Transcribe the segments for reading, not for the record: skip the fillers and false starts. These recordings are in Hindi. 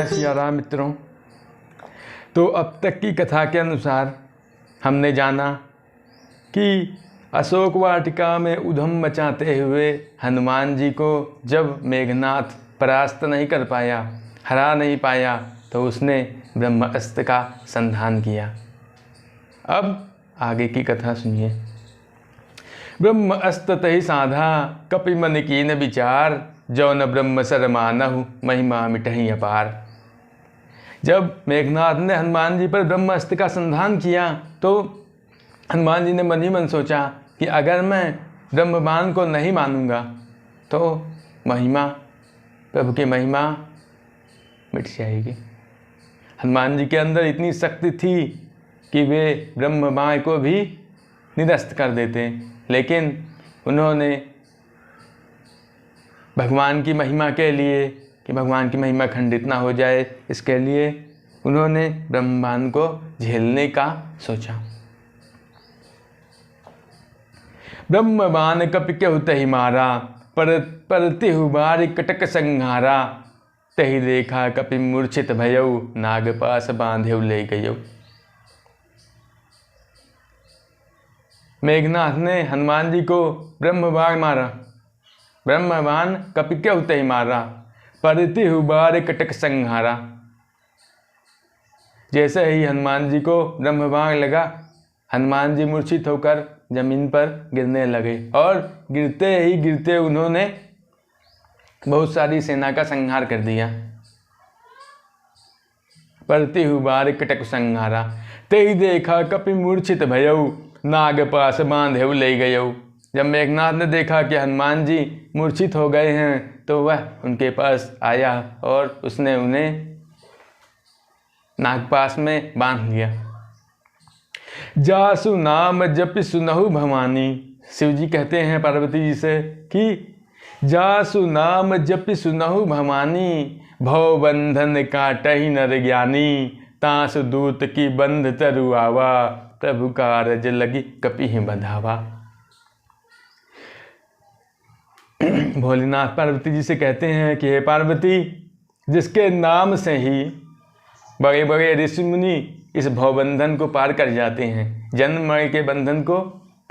जय सिया राम मित्रों। तो अब तक की कथा के अनुसार हमने जाना कि अशोक वाटिका में उधम मचाते हुए हनुमान जी को जब मेघनाथ परास्त नहीं कर पाया, हरा नहीं पाया, तो उसने ब्रह्मास्त्र का संधान किया। अब आगे की कथा सुनिए। ब्रह्मास्त्र तहि साधा कपि मन कीन विचार, जौन ब्रह्म सर मानहु महिमा मिटहि अपार। जब मेघनाथ ने हनुमान जी पर ब्रह्मास्त्र का संधान किया तो हनुमान जी ने मन ही मन सोचा कि अगर मैं ब्रह्मबाण को नहीं मानूंगा तो महिमा, प्रभु की महिमा मिट जाएगी। हनुमान जी के अंदर इतनी शक्ति थी कि वे ब्रह्मबाण को भी निरस्त कर देते, लेकिन उन्होंने भगवान की महिमा के लिए, कि भगवान की महिमा खंडित ना हो जाए, इसके लिए उन्होंने ब्रह्मबाण को झेलने का सोचा। ब्रह्मबाण कपि केहु तहि मारा, परतिहु बारि कटक संहारा। तहि देखा कपि मूर्छित भयउ, नागपाश बांधेउ ले गयउ। मेघनाथ ने हनुमान जी को ब्रह्मबाण मारा। ब्रह्मबाण कपि केहु तहि मारा, परतिहु बारि कटक संहारा। जैसे ही हनुमान जी को ब्रह्मबाण लगा, हनुमान जी मूर्छित होकर जमीन पर गिरने लगे और गिरते उन्होंने बहुत सारी सेना का संहार कर दिया। परतिहु बारि कटक संहारा। तेहि देखा कपि मूर्छित भयउ, नागपाश बांधेउ ले गयउ। जब मेघनाथ ने देखा कि हनुमान जी मूर्छित हो गए हैं तो वह उनके पास आया और उसने उन्हें नागपाश में बांध लिया। जासु नाम जपि सुनहु भवानी। शिव जी कहते हैं पार्वती जी से कि जासु नाम जपि सुनहु भवानी, भव बंधन काटहि नर ज्ञानी। तासु दूत की बंध तरु आवा, प्रभु कारज लगी कपिहि बंधावा। भोलेनाथ पार्वती जी से कहते हैं कि हे पार्वती, जिसके नाम से ही बड़े बड़े ऋषि मुनि इस भवबंधन को पार कर जाते हैं, जन्म मरण के बंधन को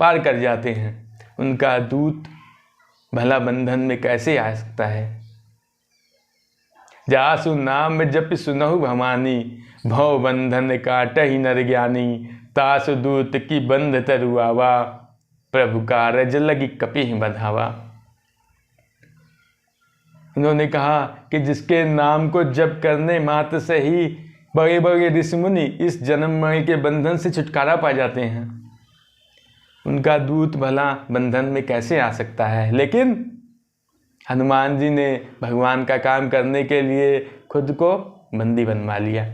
पार कर जाते हैं, उनका दूत भला बंधन में कैसे आ सकता है। जासु नाम जपि सुनहु भवानी, भव बंधन काटहि नर ज्ञानी। तासु दूत की बंध तरु आवा, प्रभु कारज लगी कपिहि बंधावा। उन्होंने कहा कि जिसके नाम को जप करने मात्र से ही बड़े बड़े ऋषि मुनि इस जन्म मरण के बंधन से छुटकारा पा जाते हैं, उनका दूत भला बंधन में कैसे आ सकता है। लेकिन हनुमान जी ने भगवान का काम करने के लिए खुद को बंदी बनवा लिया।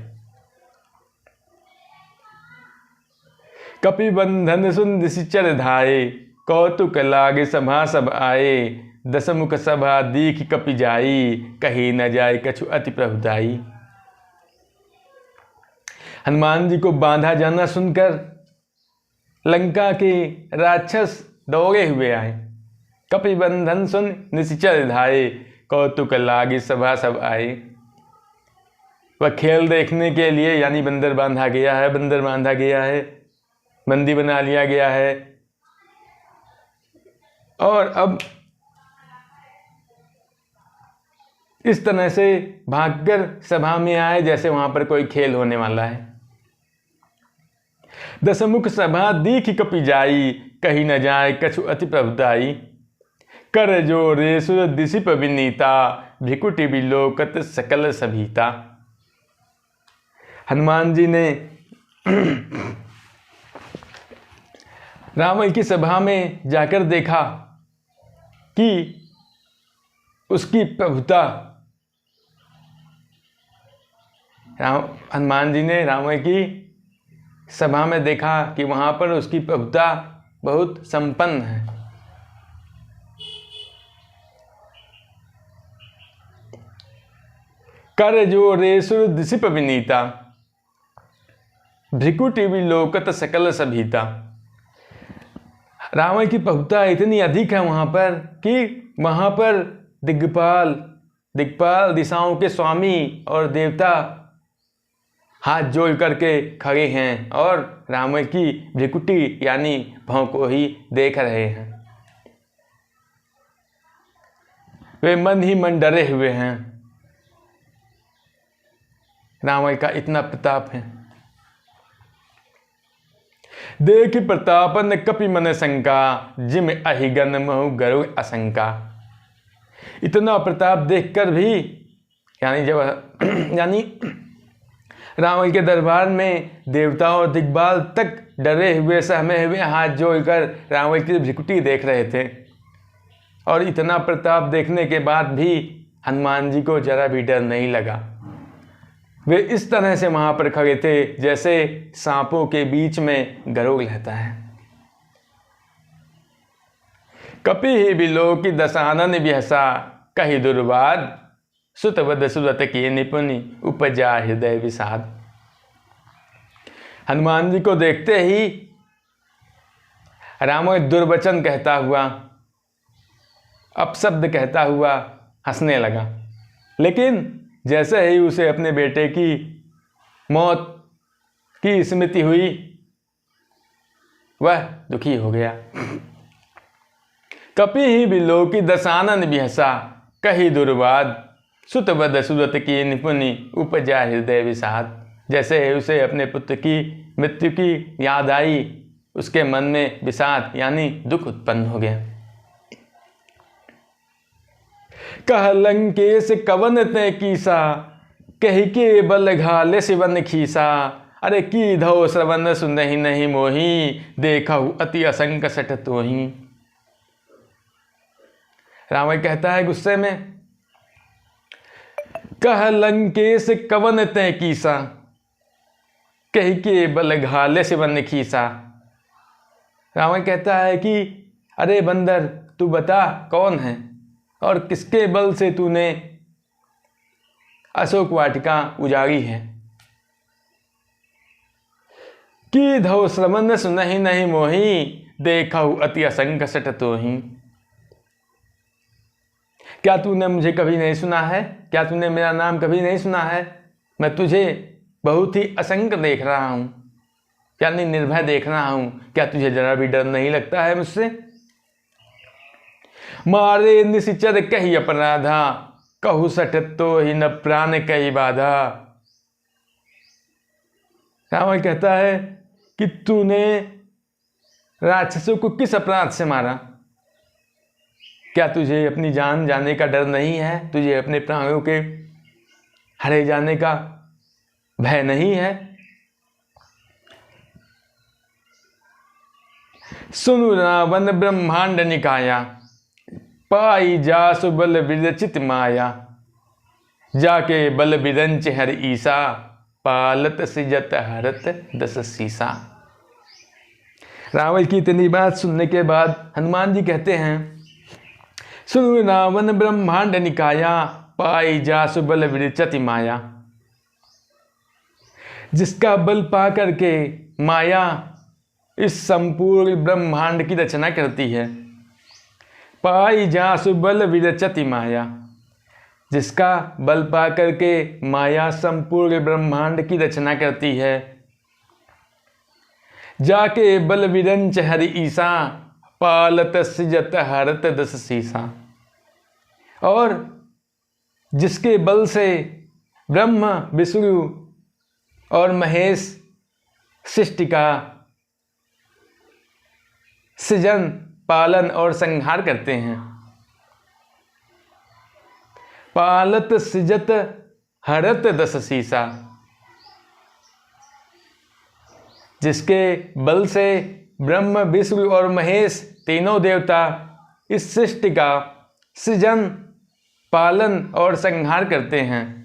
कपि बंधन सुन निशिचर धाये, कौतुक लागे सभा सब आए। दशमुख सभा दीख कपि जाई, कही न जाए कछु अति प्रभुदाई। हनुमान जी को बांधा जाना सुनकर लंका के राक्षस दौड़े हुए आए। कपि बंधन सुन निशिचर धाये, कौतुक लागी सभा सब आए। वह खेल देखने के लिए, यानी बंदर बांधा गया है, बंदर बांधा गया है, बंदी बना लिया गया है, और अब इस तरह से भागकर सभा में आए जैसे वहां पर कोई खेल होने वाला है। दशमुख सभा दीख कपि जाई, कही न जाए कछु अति प्रभुदाई। कर जोरे सुर दिशिप विनीता, भिकुटि विलोकत सकल सभीता। हनुमान जी ने रावण की सभा में जाकर देखा कि उसकी प्रभुता, हनुमान जी ने रावण की सभा में देखा कि वहां पर उसकी प्रभुता बहुत संपन्न है। कर जो रेसुर दिशिप विनीता, भ्रिकुटि विलोकत सकल सभीता। रावण की प्रभुता इतनी अधिक है वहां पर कि वहां पर दिग्गपाल, दिक्पाल दिशाओं के स्वामी और देवता हाथ जोड़ करके खड़े हैं और रावण की भ्रिकुटी यानी भौं को ही देख रहे हैं। वे मन ही मन डरे हुए हैं। रावण का इतना प्रताप है। देख प्रतापन कपि मन शंका, जिम अहिगन महु गरुड़ आशंका। इतना प्रताप देखकर भी यानी रावण के दरबार में देवता और दिग्बाल तक डरे हुए सहमे हुए हाथ जोड़कर रावण की भ्रिकुटी देख रहे थे। और इतना प्रताप देखने के बाद भी हनुमान जी को जरा भी डर नहीं लगा। वे इस तरह से वहां पर खड़े थे जैसे सांपों के बीच में गरुड़ रहता है। कपि ही बिलोकि दशानन बिहसा, कहि दुर्वाद सुतवद सुरत के निपुण उपजा हृदय विषाद। हनुमान जी को देखते ही रावण दुर्वचन कहता हुआ, अपशब्द कहता हुआ हंसने लगा। लेकिन जैसे ही उसे अपने बेटे की मौत की स्मृति हुई वह दुखी हो गया। कपि ही बिलोकि दशानन बिहसा, कहि दुर्वाद सुतवद सुरत की निपुणी उपजा हृदय विषाद। जैसे उसे अपने पुत्र की मृत्यु की याद आई, उसके मन में विषाद यानी दुख उत्पन्न हो गया। कह लंकेश कवन ते कीसा, कहि के बल घाले सिवन खीसा। अरे की धो श्रवण सुनहि नहीं मोही, देखहु अति असंक सठ तोही। रावण कहता है गुस्से में, कह लंकेश कवन ते कीसा, कहि के बल घाले सिवन खीसा। रावण कहता है कि अरे बंदर तू बता कौन है और किसके बल से तूने अशोक वाटिका उजाड़ी है। की धौ श्रवण सुनहि नहीं मोही, देखहु अति असंक सठ तोही। क्या तूने मुझे कभी नहीं सुना है? क्या तूने मेरा नाम कभी नहीं सुना है? मैं तुझे बहुत ही असंक देख रहा हूं, यानी निर्भय देख रहा हूं। क्या तुझे जरा भी डर नहीं लगता है मुझसे? मारे निशिचर कही अपराधा, कहु सठ तो ही न प्राण कही बाधा। रावण कहता है कि तूने राक्षसों को किस अपराध से मारा? क्या तुझे अपनी जान जाने का डर नहीं है? तुझे अपने प्राणों के हरे जाने का भय नहीं है? सुनु रावण ब्रह्मांड निकाया, पाई जासु बल विरचित माया। जाके बल विरंच हर ईसा, पालत सिजत हरत दस सीसा। रावण की इतनी बात सुनने के बाद हनुमान जी कहते हैं, सुनु रावण ब्रह्मांड निकाया, पाई जासु बल विरचित माया। जिसका बल पा करके माया इस संपूर्ण ब्रह्मांड की रचना करती है। पाई जासु बल विरचति माया, जिसका बल पा करके माया संपूर्ण ब्रह्मांड की रचना करती है। जाके बल विरंच हरि ईसा, पालत सिजत हरत दस सीसा। और जिसके बल से ब्रह्मा विष्णु और महेश सृष्टि का सृजन पालन और संहार करते हैं। पालत सिजत हरत दस सीसा, जिसके बल से ब्रह्म विष्णु और महेश तीनों देवता इस सृष्टि का सृजन पालन और संहार करते हैं।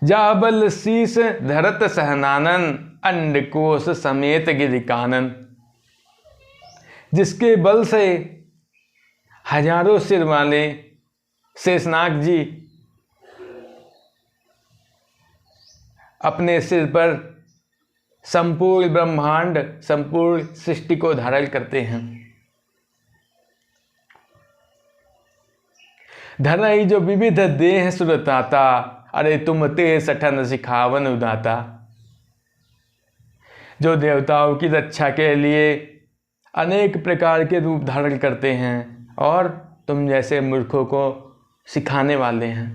जाबल शीस धरत सहनानन, अंडकोश समेत गिरिकानन। जिसके बल से हजारों सिर वाले शेषनाग जी अपने सिर पर संपूर्ण ब्रह्मांड संपूर्ण सृष्टि को धारण करते हैं। धरई जो विविध देह सुरताता, अरे तुम ते सठन सिखावन उदाता। जो देवताओं की रक्षा के लिए अनेक प्रकार के रूप धारण करते हैं और तुम जैसे मूर्खों को सिखाने वाले हैं।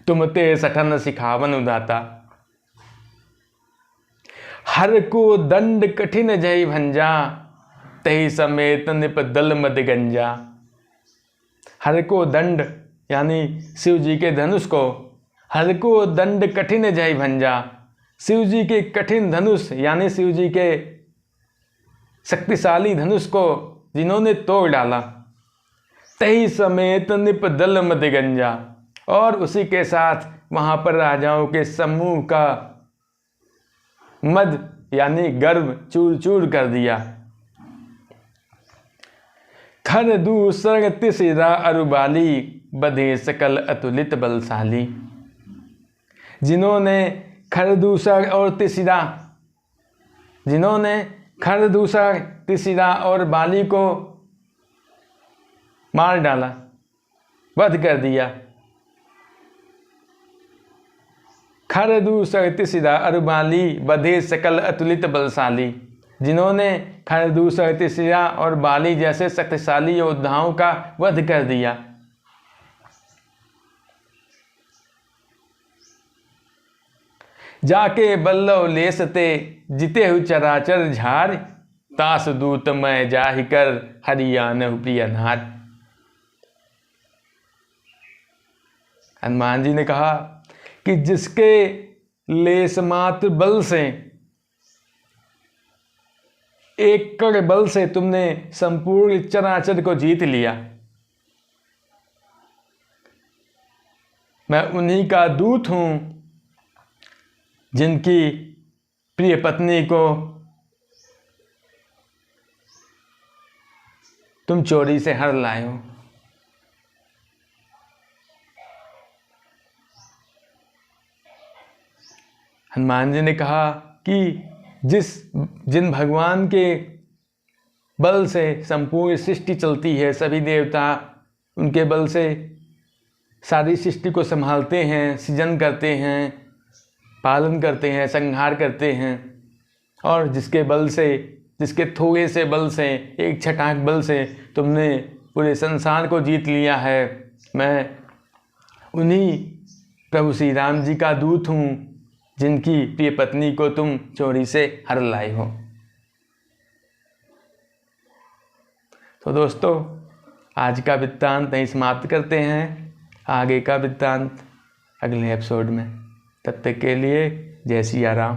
तुम ते सठन सिखावन उदाता। हर को दंड कठिन जय भंजा, तही समेत निप दल मद गंजा। हर को दंड यानी शिव जी के धनुष को, हर को दंड कठिन जय भंजा, शिव जी के कठिन धनुष यानी शिव जी के शक्तिशाली धनुष को जिन्होंने तोड़ डाला। तही समेत निप दल मद गंजा, और उसी के साथ वहां पर राजाओं के समूह का मद यानी गर्व चूर चूर कर दिया। खर दूसर तिसिरा अरुबाली, बधे सकल अतुलित बलशाली। जिन्होंने खरदूसर और तिसिरा, जिन्होंने खरदूसर तिसिरा और बाली को मार डाला, वध कर दिया। खरदूसर तिसिरा अरुबाली, बधे सकल अतुलित बलशाली। जिन्होंने खरदूसर तिसिरा और बाली जैसे शक्तिशाली योद्धाओं का वध कर दिया। जाके बल्लव लेसते, जिते हु चराचर झार, तास दूत मैं जाहिकर हरियान प्रिय नार। हनुमान जी ने कहा कि जिसके लेस मात्र बल से, एक कड़ बल से तुमने संपूर्ण चराचर को जीत लिया, मैं उन्हीं का दूत हूं जिनकी प्रिय पत्नी को तुम चोरी से हर लाए हो। हनुमान जी ने कहा कि जिन भगवान के बल से संपूर्ण सृष्टि चलती है, सभी देवता उनके बल से सारी सृष्टि को संभालते हैं, सृजन करते हैं, पालन करते हैं, संहार करते हैं, और जिसके बल से, जिसके थोड़े से बल से, एक छटाक बल से तुमने पूरे संसार को जीत लिया है, मैं उन्हीं प्रभु श्री राम जी का दूत हूँ जिनकी प्रिय पत्नी को तुम चोरी से हर लाए हो। तो दोस्तों, आज का वृत्तांत यहीं समाप्त करते हैं। आगे का वृत्तांत अगले एपिसोड में। तब तक के लिए जय सिया राम।